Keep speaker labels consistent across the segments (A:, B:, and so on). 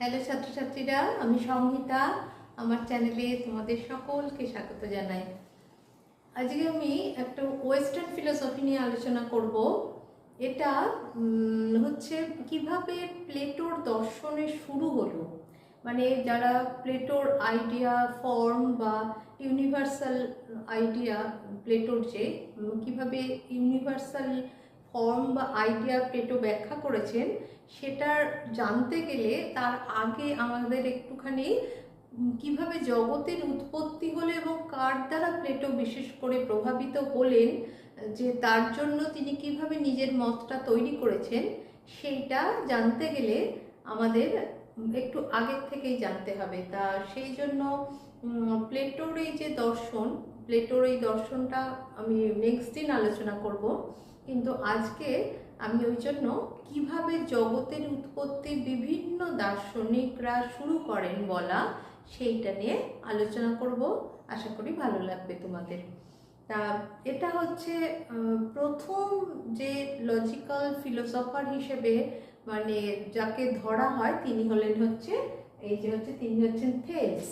A: Hello ছাত্রছাত্রীরা, আমি সংহিতা। আমার চ্যানেলে তোমাদের সকলকে স্বাগত জানাই। আজকে আমি একটা ওয়েস্টার্ন ফিলোসফি নিয়ে আলোচনা করব। এটা হচ্ছে কিভাবে প্লেটোর দর্শনের শুরু হলো, মানে যারা প্লেটোর আইডিয়া ফর্ম বা ইউনিভার্সাল আইডিয়া, প্লেটোর যে কিভাবে ইউনিভার্সাল ফর্ম বা আইডিয়া প্লেটো ব্যাখ্যা করেছেন, সেটার জানতে গেলে তার আগে আমাদের একটুখানি কিভাবে জগতের উৎপত্তি হলো এবং কার দ্বারা প্লেটো বিশেষ করে প্রভাবিত হলেন, যে তার জন্য তিনি কিভাবে নিজের মতটা তৈরি করেছেন, সেইটা জানতে গেলে আমাদের একটু আগের থেকেই জানতে হবে। তা সেই জন্য প্লেটোর এই যে দর্শন, প্লেটোর এই দর্শনটা আমি নেক্সট দিন আলোচনা করব, কিন্তু আজকে আমি ওই জন্য কিভাবে জগতের উৎপত্তি বিভিন্ন দার্শনিকরা শুরু করেন বলা, সেইটা নিয়ে আলোচনা করব। আশা করি ভালো লাগবে তোমাদের। তা এটা হচ্ছে প্রথম যে লজিক্যাল ফিলোসফার হিসেবে মানে যাকে ধরা হয় তিনি হলেন হচ্ছে তিনি হচ্ছেন থেলস।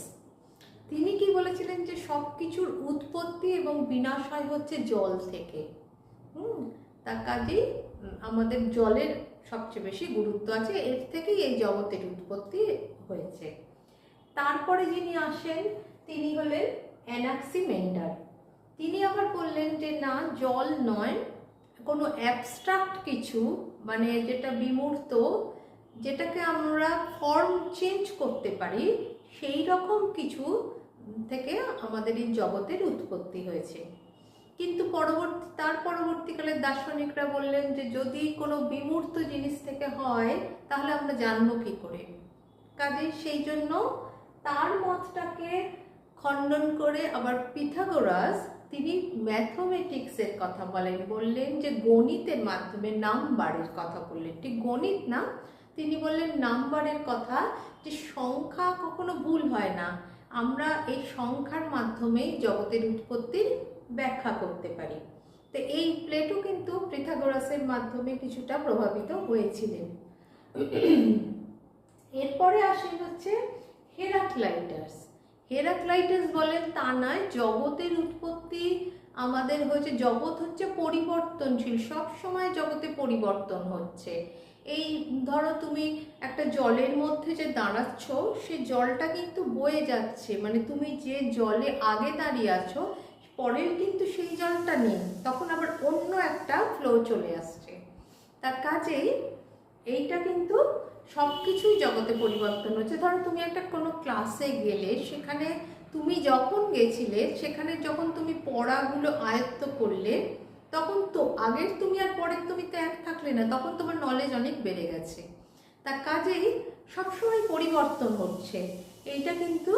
A: তিনি কি বলেছিলেন যে সব কিছুর উৎপত্তি এবং বিনাশ হয় হচ্ছে জল থেকে। তার কাজেই আমাদের জলের সবচেয়ে বেশি গুরুত্ব আছে, এর থেকেই এই জগতের উৎপত্তি হয়েছে। তারপরে যিনি আসেন তিনি হলেন অ্যানাক্সিমেন্ডার। তিনি আবার বললেন যে না, জল নয়, কোনো অ্যাবস্ট্রাক্ট কিছু, মানে যেটা বিমূর্ত, যেটাকে আমরা ফর্ম চেঞ্জ করতে পারি, সেই রকম কিছু থেকে আমাদের এই জগতের উৎপত্তি হয়েছে। কিন্তু তার পরবর্তীকালে দার্শনিকরা বললেন যে যদি কোনো বিমূর্ত জিনিস থেকে হয় তাহলে আমরা জানবো কি করে। কাজেই সেই জন্য তার মতটাকে খণ্ডন করে আবার পিথাগোরাস তিনি ম্যাথমেটিক্সের কথা বললেন যে গণিতের মাধ্যমে নাম্বারের কথা বললেন, ঠিক গণিত না, তিনি বললেন নাম্বারের কথা, যে সংখ্যা কখনো ভুল হয় না, আমরা এই সংখ্যার মাধ্যমেই জগতের উৎপত্তির ব্যাখ্যা করতে পারি। তো এই প্লেটো কিন্তু পিথাগোরাসের মাধ্যমে কিছুটা প্রভাবিত হয়েছিলেন। এরপরে আসেন হচ্ছে হেরাক্লাইটাস। হেরাক্লাইটাস বলেন তা নয়, জগতের উৎপত্তি আমাদের হয়েছে, জগৎ হচ্ছে পরিবর্তনশীল, সব সময় জগতে পরিবর্তন হচ্ছে। এই ধরো তুমি একটা জলের মধ্যে যে দাঁড়াচ্ছ, সে জলটা কিন্তু বয়ে যাচ্ছে, মানে তুমি যে জলে আগে দাঁড়িয়ে আছো পরের কিন্তু সেই জলটা নেই, তখন আবার অন্য একটা ফ্লো চলে আসছে। তার কাজেই এইটা কিন্তু সব কিছুই জগতে পরিবর্তন হচ্ছে। ধরো তুমি একটা কোনো ক্লাসে গেলে, সেখানে তুমি যখন গেছিলে, সেখানে যখন তুমি পড়াগুলো আয়ত্ত করলে, তখন তো আগের তুমি আর পরের তুমি তো এক থাকলে না, তখন তোমার নলেজ অনেক বেড়ে গেছে। তার কাজেই সবসময় পরিবর্তন হচ্ছে, এইটা কিন্তু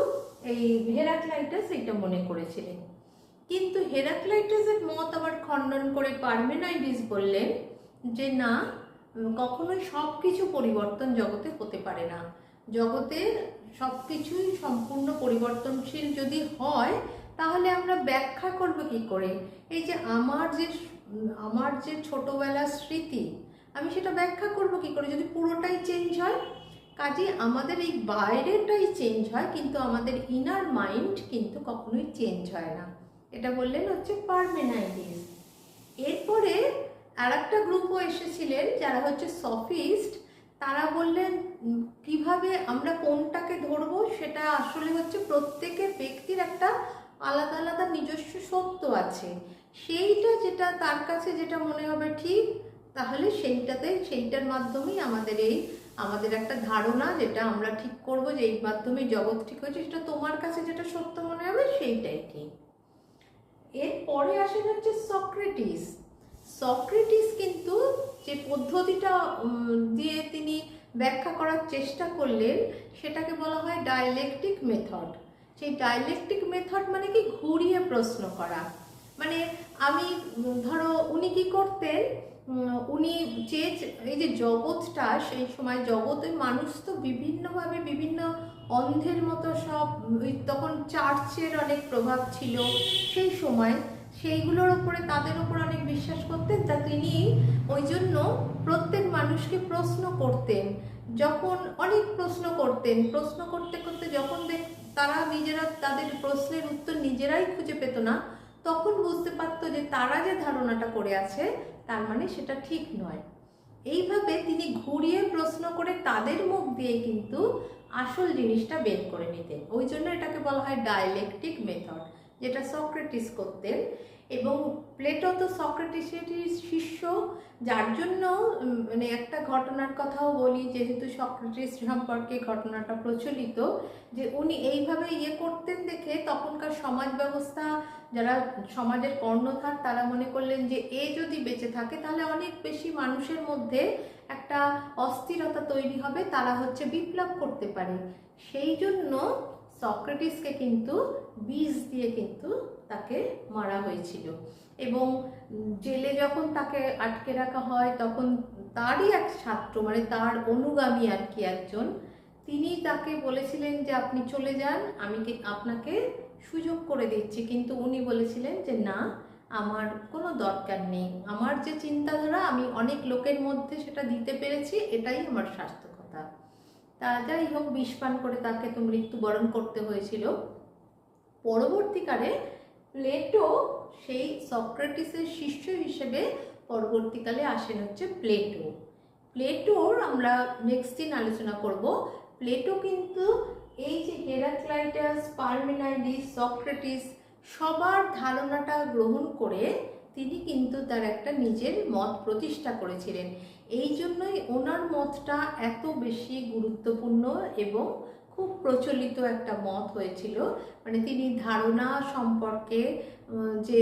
A: এই হেরাক্লাইটাস এইটা মনে করেছিলেন। কিন্তু হেরাক্লাইটাসের মত আবার খণ্ডন করে পারমেনাইডিস বললেন যে না, কখনোই সব কিছু পরিবর্তন জগতে হতে পারে না, জগতের সব কিছুই সম্পূর্ণ পরিবর্তনশীল যদি হয় তাহলে আমরা ব্যাখ্যা করব কি করে? এই যে আমার যে ছোটবেলার স্মৃতি, আমি সেটা ব্যাখ্যা করব কি করে যদি পুরোটাই চেঞ্জ হয়? কাজে আমাদের এই বাইরেটাই চেঞ্জ হয়, কিন্তু আমাদের ইনার মাইন্ড কিন্তু কখনোই চেঞ্জ হয় না। এটা বললেন হচ্ছে পারমেনাইডিস। এরপরে আর একটা গ্রুপও এসেছিলেন যারা হচ্ছে সফিস্ট। তারা বললেন কিভাবে আমরা কোনটাকে ধরবো, সেটা আসলে হচ্ছে প্রত্যেকের ব্যক্তির একটা আলাদা আলাদা নিজস্ব সত্য আছে, সেইটা যেটা তার কাছে যেটা মনে হবে ঠিক, তাহলে সেইটার মাধ্যমেই আমাদের একটা ধারণা, যেটা আমরা ঠিক করব যে এই মাধ্যমেই জগৎ ঠিক হয়েছে, সেটা তোমার কাছে যেটা সত্য মনে হবে সেইটাই ঠিক। এরপরে আসেন হচ্ছে সক্রেটিস। সক্রেটিস কিন্তু যে পদ্ধতিটা দিয়ে তিনি ব্যাখ্যা করার চেষ্টা করলেন, সেটাকে বলা হয় ডায়ালেকটিক মেথড। সেই ডায়ালেকটিক মেথড মানে কি, ঘুরিয়ে প্রশ্ন করা। মানে আমি ধরো উনি কি করতেন, উনি এই যে জগৎটা, সেই সময় জগতে মানুষ তো বিভিন্নভাবে বিভিন্ন অন্ধের মতো সব, তখন চার্চের অনেক প্রভাব ছিল সেই সময়, সেইগুলোর উপরে তাদের উপর অনেক বিশ্বাস করতেন। তা তিনি ওই জন্য প্রত্যেক মানুষকে প্রশ্ন করতেন যখন অনেক প্রশ্ন করতেন, প্রশ্ন করতে করতে যখন তারা নিজেরা তাদের প্রশ্নের উত্তর নিজেরাই খুঁজে পেত না, তখন বুঝতে পারতো যে তারা যে ধারণাটা করে আছে তার মানে সেটা ঠিক নয়। এইভাবে তিনি ঘুরিয়ে প্রশ্ন করে তাদের মুখ দিয়ে কিন্তু আসল জিনিসটা বের করে নিতেন। ওই জন্য এটাকে বলা হয় ডায়ালেকটিক মেথড, যেটা সক্রেটিস করতেন। এবং প্লেটো তো সক্রেটিসেরই শিষ্য, যার জন্য মানে একটা ঘটনার কথাও বলি, যেহেতু সক্রেটিস সম্পর্কে ঘটনাটা প্রচলিত, যে উনি এইভাবে করতেন দেখে তখনকার সমাজ ব্যবস্থা, যারা সমাজের কর্ণধার, তারা মনে করলেন যে এ যদি বেঁচে থাকে তাহলে অনেক বেশি মানুষের মধ্যে একটা অস্থিরতা তৈরি হবে, তারা হচ্ছে বিপ্লব করতে পারে। সেই জন্য সক্রেটিসকে কিন্তু বিষ দিয়ে কিন্তু তাকে মারা হয়েছিল। এবং জেলে যখন তাকে আটকে রাখা হয়, তখন তারই এক ছাত্র, মানে তার অনুগামী আর কি একজন, তিনি তাকে বলেছিলেন যে আপনি চলে যান, আমি আপনাকে সুযোগ করে দিচ্ছি। কিন্তু উনি বলেছিলেন যে না, আমার কোনো দরকার নেই, আমার যে চিন্তাধারা আমি অনেক লোকের মধ্যে সেটা দিতে পেরেছি, এটাই আমার সার্থকতা। তা যাই হোক, বিষ পান করে তাকে তো মৃত্যুবরণ করতে হয়েছিল। পরবর্তীকালে প্লেটো সেই সক্রেটিসের শিষ্য হিসেবে পরবর্তীকালে আসেন হচ্ছে প্লেটো। প্লেটোর আমরা নেক্সট দিন আলোচনা করব। প্লেটো কিন্তু এই যে হেরাক্লাইটাস, পারমেনাইডিস, সক্রেটিস সবার ধারণাটা গ্রহণ করে তিনি কিন্তু তার একটা নিজের মত প্রতিষ্ঠা করেছিলেন। এই জন্যই ওনার মতটা এত বেশি গুরুত্বপূর্ণ এবং খুব প্রচলিত একটা মত হয়েছিল। মানে তিনি ধারণা সম্পর্কে যে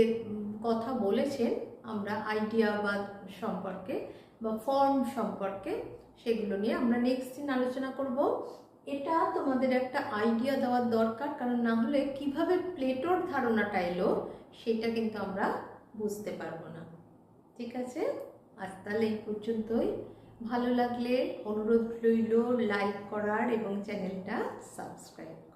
A: কথা বলেছেন, আমরা আইডিয়াবাদ সম্পর্কে বা ফর্ম সম্পর্কে, সেগুলো নিয়ে আমরা নেক্সট দিন আলোচনা করব। এটা তোমাদের একটা আইডিয়া দেওয়ার দরকার, কারণ না হলে কিভাবে প্লেটোর ধারণাটা এলো সেটা কিন্তু আমরা বুঝতে পারবো না। ঠিক আছে, আজ তাহলে এই পর্যন্তই। ভালো লাগলে অনুরোধ রইল লাইক করার এবং চ্যানেলটা সাবস্ক্রাইব।